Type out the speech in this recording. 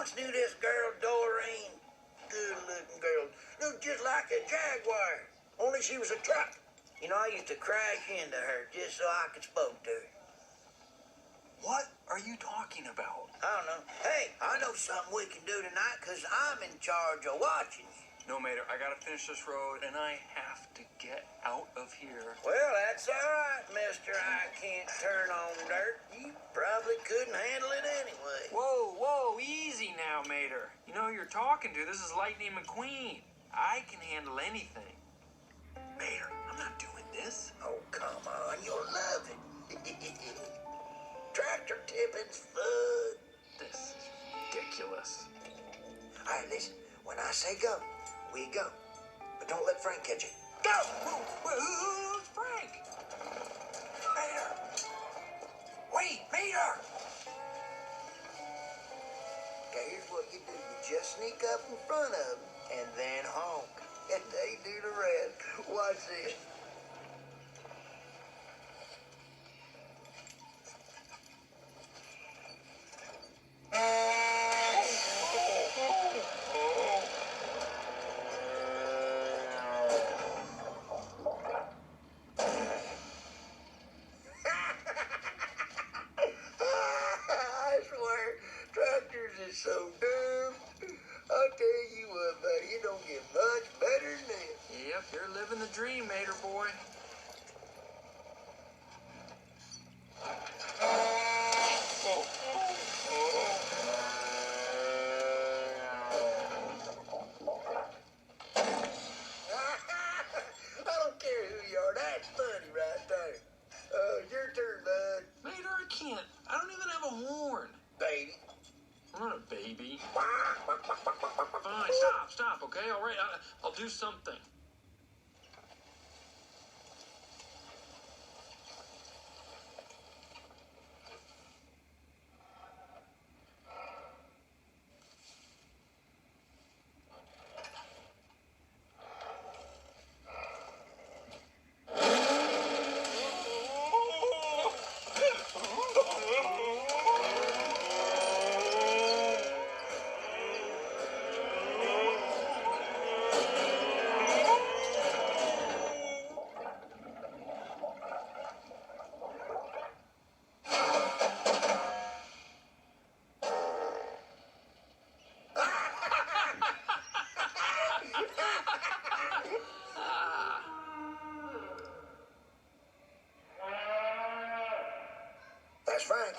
once knew this girl, Doreen. Good-looking girl. Looked just like a Jaguar. Only she was a truck. You know, I used to crash into her just so I could spoke to her. What are you talking about? I don't know. Hey, I know something we can do tonight because I'm in charge of watching you. No, Mater, I gotta finish this road, and I have to get out of here. Well, that's all right, mister. I can't turn on dirt. You probably couldn't handle it anyway. Whoa, easy now, Mater. You know who you're talking to. This is Lightning McQueen. I can handle anything. Mater, I'm not doing this. Oh, come on. You'll love it. Tractor tipping's fun. This is ridiculous. All right, listen. When I say go, we go. But don't let Frank catch it. Go! Who's Frank? Mater! Wait, Mater! Okay, here's what you do. You just sneak up in front of them and then honk. And they do the rest. Watch this. I swear, tractors is so dumb. I'll tell you what, buddy, it don't get much better than this. Yep, you're living the dream, Mater boy. I don't care who you are. That's funny right there. Your turn, bud. Mater, I can't. I don't even have a horn. Baby. I'm not a baby. Fine, stop, okay? All right, I'll do something. That's Frank.